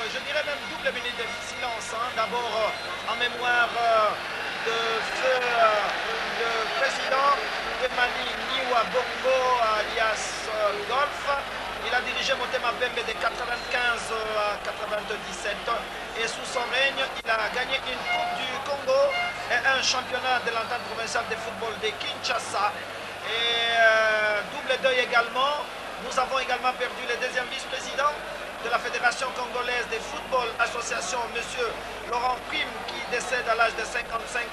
je dirais même double minute de silence. Hein. D'abord en mémoire de feu le président Gwemani Niwa Bongo alias Golf. Il a dirigé Motema Pembe de 95 à 97 et sous son règne, il a gagné une Coupe du Congo et un championnat de l'entente provinciale de football de Kinshasa. Et double deuil également. Nous avons également perdu le deuxième vice-président de la Fédération congolaise de football association, M. Laurent Prim, qui décède à l'âge de 55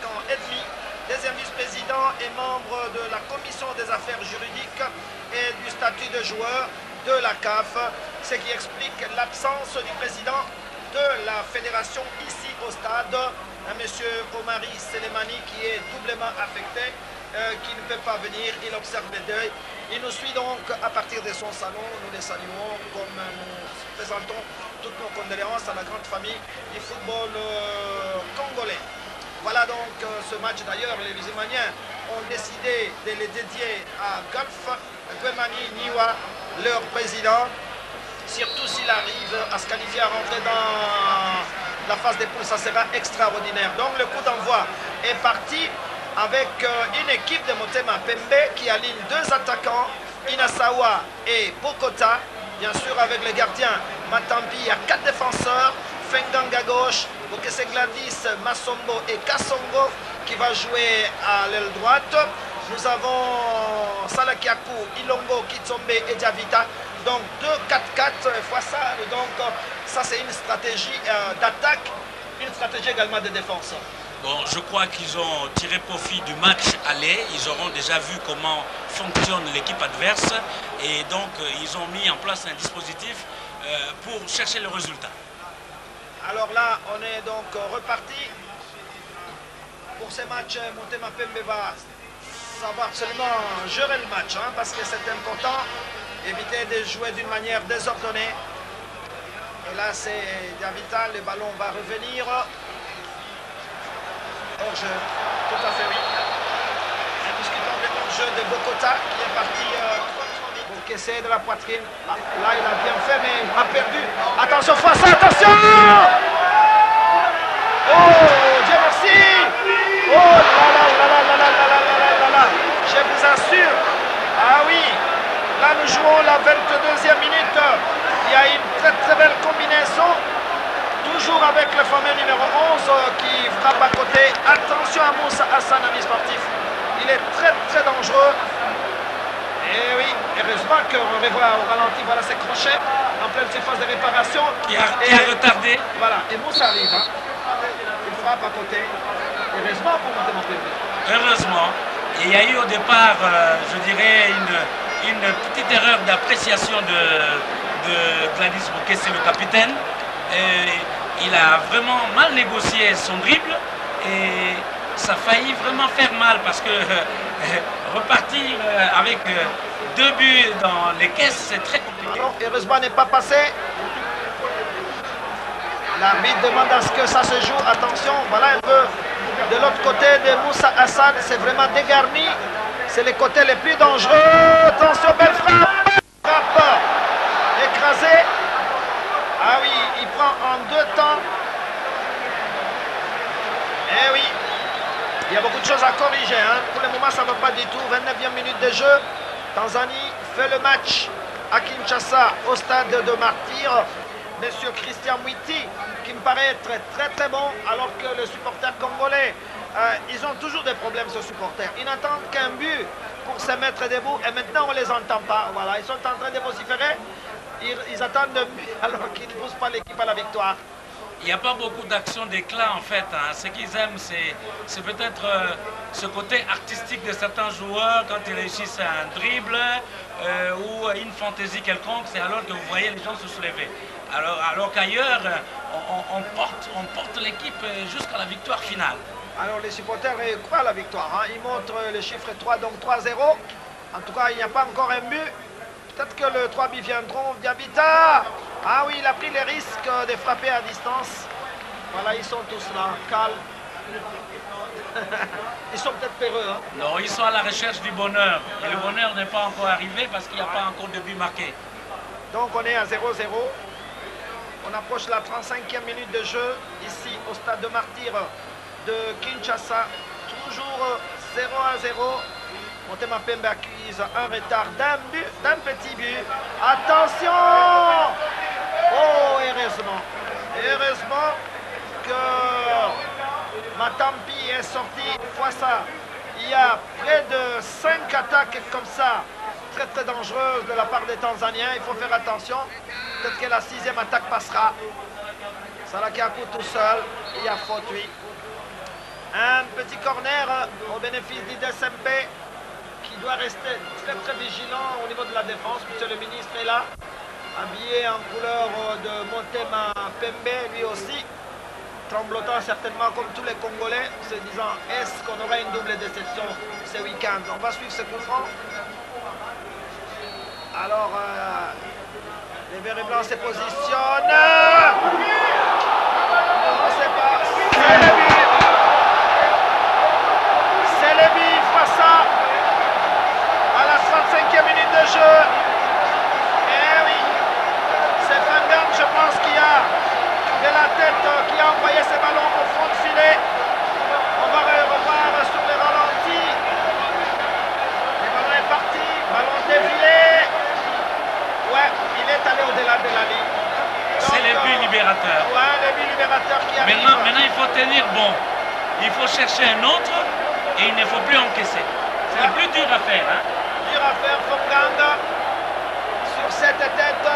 ans et demi. Deuxième vice-président et membre de la commission des affaires juridiques et du statut de joueur de la CAF, ce qui explique l'absence du président de la fédération ici au stade, M. Omari Selemani, qui est doublement affecté, qui ne peut pas venir, il observe le deuil. Il nous suit donc à partir de son salon, nous les saluons comme nous présentons toutes nos condoléances à la grande famille du football congolais. Voilà donc ce match. D'ailleurs, les musulmaniens ont décidé de le dédier à Golf Gwemani Niwa, leur président, surtout s'il arrive à se qualifier, à rentrer dans la phase des poules, ça sera extraordinaire. Donc le coup d'envoi est parti avec une équipe de Motema Pembe qui aligne deux attaquants, Inasawa et Bokota, bien sûr avec le gardien Matambi, il y a 4 défenseurs, Fengang à gauche, Bokese Gladys, Masombo et Kassongo qui va jouer à l'aile droite. Nous avons Salakiakou, Ilongo, Kitsombe et Diavita. Donc 2-4-4 fois ça. Donc ça c'est une stratégie d'attaque, une stratégie également de défense. Bon, je crois qu'ils ont tiré profit du match aller. Ils auront déjà vu comment fonctionne l'équipe adverse. Et donc ils ont mis en place un dispositif pour chercher le résultat. Alors là, on est donc reparti pour ce match. Motema Pembe va savoir seulement gérer le match, hein, parce que c'est important, éviter de jouer d'une manière désordonnée. Et là, c'est Diavita, le ballon va revenir. Hors-jeu, tout à fait oui. Et discutons de hors-jeu de Bokota qui est parti pour casser de la poitrine. Là, il a bien fait, mais il a perdu. Attention, face, attention! Oh, Dieu merci! Oh là. Je vous assure, ah oui, là nous jouons la 22e minute. Il y a une très belle combinaison. Toujours avec le fameux numéro 11 qui frappe à côté. Attention à Moussa Hassan, ami sportif. Il est très dangereux. Et oui, heureusement qu'on revoit au ralenti, voilà ses crochets en pleine surface de réparation. Qui a retardé. Voilà, et Moussa arrive. Hein. Il frappe à côté. Heureusement pour Motema Pembe. Heureusement. Et il y a eu au départ, je dirais, une petite erreur d'appréciation de Gladys Bokese, le capitaine. Et il a vraiment mal négocié son dribble et ça a failli vraiment faire mal parce que repartir avec 2 buts dans les caisses, c'est très compliqué. Alors, heureusement n'est pas passé. L'arbitre demande à ce que ça se joue. Attention, voilà un peu de l'autre côté de Moussa Hassan. C'est vraiment dégarni. C'est les côtés les plus dangereux. Attention, belle frappe. Frappe écrasée. Ah oui, il prend en 2 temps. Eh oui, il y a beaucoup de choses à corriger. Hein. Pour le moment, ça ne va pas du tout. 29e minute de jeu. Tanzanie fait le match à Kinshasa, au stade de Martyr. Monsieur Christian Mwiti, qui me paraît être très bon, alors que les supporters congolais, ils ont toujours des problèmes, ces supporters. Ils n'attendent qu'un but pour se mettre debout, et maintenant on ne les entend pas. Voilà, ils sont en train de vociférer. Ils attendent un but alors qu'ils ne poussent pas l'équipe à la victoire. Il n'y a pas beaucoup d'actions d'éclat en fait. Hein. Ce qu'ils aiment, c'est peut-être ce côté artistique de certains joueurs quand ils réussissent un dribble ou une fantaisie quelconque. C'est alors que vous voyez les gens se soulever. Alors qu'ailleurs, on porte l'équipe jusqu'à la victoire finale. Alors les supporters croient à la victoire. Hein. Ils montrent le chiffre 3, donc 3-0. En tout cas, il n'y a pas encore un but. Peut-être que le 3 buts viendront. Diabita. Ah oui, il a pris les risques de frapper à distance. Voilà, ils sont tous là, calmes. Ils sont peut-être peureux. Hein. Non, ils sont à la recherche du bonheur. Et le bonheur n'est pas encore arrivé parce qu'il n'y a pas encore de but marqué. Donc on est à 0-0. On approche la 35e minute de jeu ici au stade de Martyrs de Kinshasa. Toujours 0-0. Motema Pembe accuse un retard d'un petit but. Attention! Oh, heureusement. Heureusement que Matampi est sorti. Fois ça, il y a près de 5 attaques comme ça, très très dangereuses de la part des Tanzaniens. Il faut faire attention. Peut-être que la 6e attaque passera. Salakiakou tout seul. Il y a faute, oui. Un petit corner au bénéfice d'IDSMP qui doit rester très très vigilant au niveau de la défense. Monsieur le ministre est là, habillé en couleur de Motema Pembe, lui aussi, tremblotant certainement comme tous les Congolais, se disant est-ce qu'on aura une double déception ce week-end. On va suivre ce coup franc. Alors, les verts et blancs se positionnent. On ne sait pas. C'est le but. C'est le but face à la 35e minute de jeu. Eh oui, c'est Fangam, je pense, qui a de la tête, qui a envoyé ses ballons au fond de filet. On va revoir sur les ralentis. Le ballon est parti, ballon dévié. Ouais, il est allé au-delà de la ligne. C'est le but libérateur. Ouais, le but libérateur qui arrive. Maintenant, il faut tenir bon. Il faut chercher un autre et il ne faut plus encaisser. C'est le plus dur à faire. Hein? Dur à faire, Fonganga. Sur cette tête.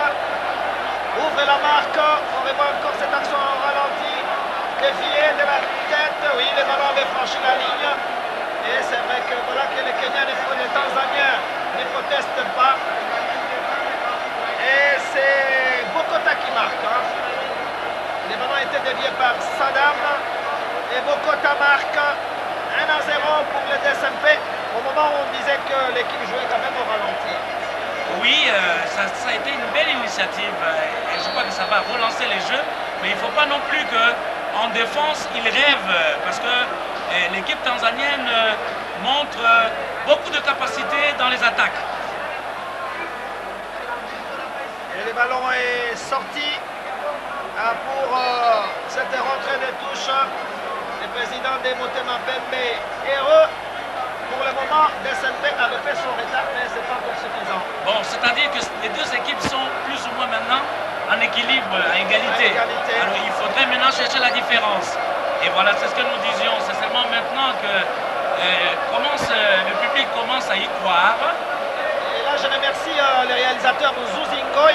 Ouvre la marque. On revoit encore cette action en ralenti. Dévié de la tête. Oui, le ballon avait franchi la ligne. Et c'est vrai que voilà que les Kenyans et les Tanzaniens ne protestent pas. Et c'est Bokota qui marque. Hein. Le ballon a été dévié par Saddam. Et Bokota marque 1-0 pour le DSMP. Au moment où on disait que l'équipe jouait quand même au ralenti. Oui, ça a été une belle initiative. Et je crois que ça va relancer les jeux. Mais il ne faut pas non plus qu'en défense, ils rêvent. Parce que l'équipe tanzanienne montre beaucoup de capacité dans les attaques. Et le ballon est sorti pour cette rentrée de touche. Le président des Motema Pembe est heureux. Pour le moment, DSMP avait fait son retard, mais ce n'est pas encore suffisant. Bon, c'est-à-dire que les deux équipes sont plus ou moins maintenant en équilibre, à égalité. Alors il faudrait maintenant chercher la différence. Et voilà, c'est ce que nous disions. C'est seulement maintenant que le public commence à y croire. Et là, je remercie le réalisateur Zuzingoy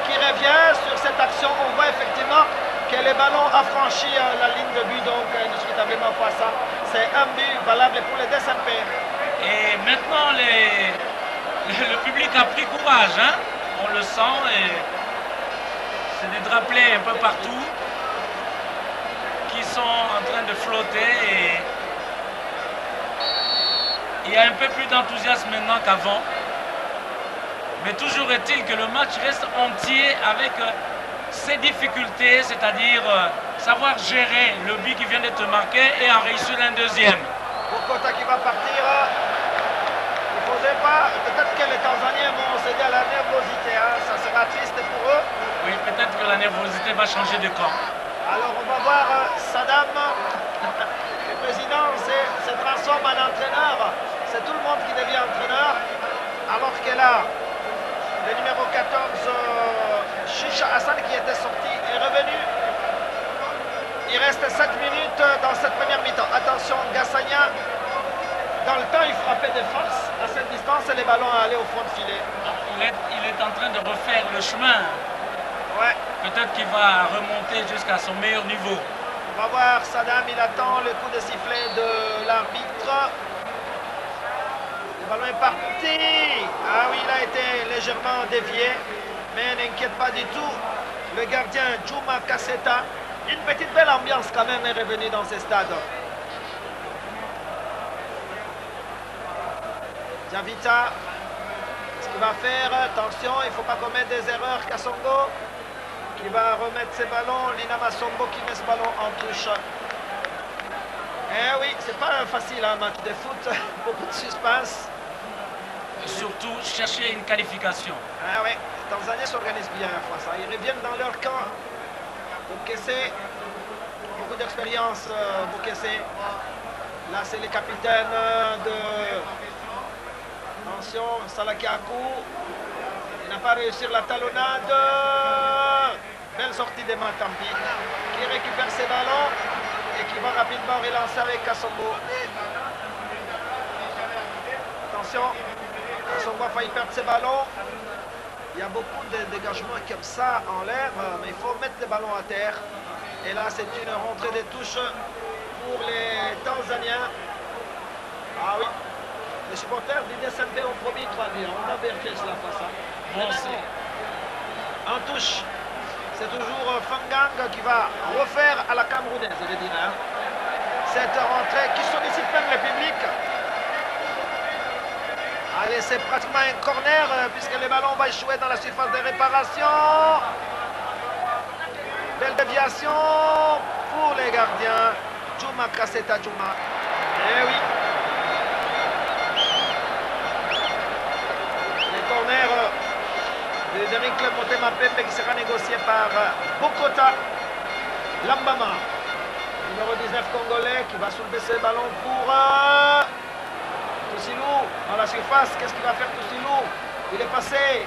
qui revient sur cette action. On voit effectivement que le ballon a franchi la ligne de but, donc indiscutablement pas ça. C'est un but valable pour les DSMP. Et maintenant, le public a pris courage, hein? On le sent, et c'est des drapelés un peu partout qui sont en train de flotter. Et il y a un peu plus d'enthousiasme maintenant qu'avant. Mais toujours est-il que le match reste entier avec ses difficultés, c'est-à-dire savoir gérer le but qui vient d'être marqué et en réussir un deuxième. Bokota qui va partir. Il ne faudrait pas, peut-être que les Tanzaniens vont céder à la nervosité, hein. Ça sera triste pour eux. Oui, peut-être que la nervosité va changer de camp. Alors on va voir Saddam, le président se transforme en entraîneur. C'est tout le monde qui devient entraîneur. Alors que là, le numéro 14, Chicha Hassan, qui était sorti, est revenu. Il reste 7 minutes dans cette première mi-temps. Attention, Gassagna, dans le temps, il frappait de force à cette distance et les ballons allaient au fond de filet. Il est en train de refaire le chemin. Ouais. Peut-être qu'il va remonter jusqu'à son meilleur niveau. On va voir Saddam, il attend le coup de sifflet de l'arbitre. Le ballon est parti. Ah oui, il a été légèrement dévié. Mais n'inquiète pas du tout. Le gardien Juma Kasseta. Une petite belle ambiance quand même est revenue dans ces stades. Javita, ce qu'il va faire, attention, il ne faut pas commettre des erreurs. Kassongo qui va remettre ses ballons. Lina Massongo qui met ce ballon en touche. Eh oui, c'est pas facile un match de foot. Beaucoup de suspense. Surtout chercher une qualification. Ah oui, les Tanzaniens s'organisent bien à fois ça. Ils reviennent dans leur camp Bokessé, beaucoup d'expérience, Bokessé. Là, c'est le capitaine de... Attention, Salakiakou. Il n'a pas réussi la talonnade. Belle sortie de Matampi, qui récupère ses ballons et qui va rapidement relancer avec Kassongo. Attention, Kassongo a failli perdre ses ballons. Il y a beaucoup de dégagements comme ça en l'air, mais il faut mettre les ballons à terre. Et là, c'est une rentrée de touche pour les Tanzaniens. Ah oui, les supporters du DSMP ont promis 3 buts. On a vérifié cela face à. Bon, en touche. C'est toujours Fangang qui va refaire à la Camerounaise, je dirais. Hein. Cette rentrée qui sollicite même le public. Allez, c'est pratiquement un corner puisque le ballon va échouer dans la surface de réparation. Belle déviation pour les gardiens. Djouma Kasseta Djouma. Eh oui. Les corners de Derrick Motema Pembe qui sera négocié par Bokota Lambama. Numéro 19 congolais qui va soulever ce ballon pour Toussilou dans la surface. Qu'est-ce qu'il va faire Toussilou? Il est passé.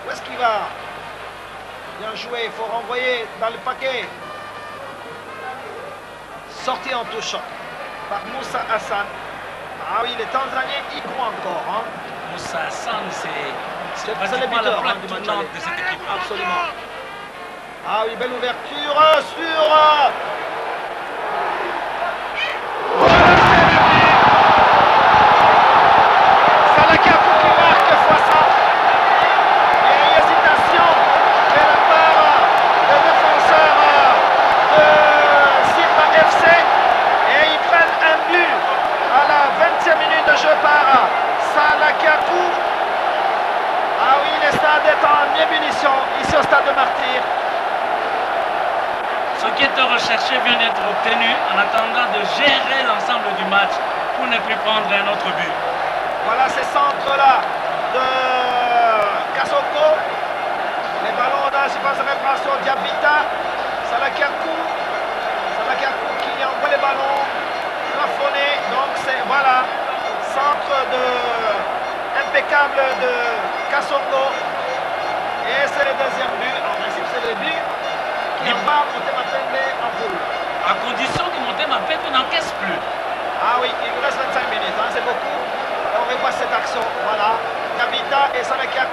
Où est-ce qu'il va? Bien joué, il faut renvoyer dans le paquet. Sorti en touche par Moussa Hassan. Ah oui, les Tanzaniens y croient encore. Hein. Moussa Hassan, c'est le pratiquement buteur la plaque du match tournante de cette équipe. Absolument. Ah oui, belle ouverture sur... Salakiakou qui marque fois ça. Il y a une hésitation de la part des défenseurs de Simba FC. Et ils prennent un but à la 20e minute de jeu par Salakiakou. Ah oui, le stade est en ébullition ici au stade de Martyr. Ce qui est recherché vient d'être obtenu en attendant de gérer l'ensemble du match pour ne plus prendre un autre but. Voilà ces centres-là de Kassongo. Les ballons dans la surface de réparation, Diabita, Salakiakou qui envoie les ballons plafonnés. Donc c'est, voilà, centre impeccable de Kassongo. Et c'est le deuxième but. En principe, c'est le but qui va monter Mapembe en poule. À condition que Motema Pembe n'encaisse plus. Ah oui, il nous reste 25 minutes, hein, c'est beaucoup. On revoit cette action, voilà. Diabita et Salakiakou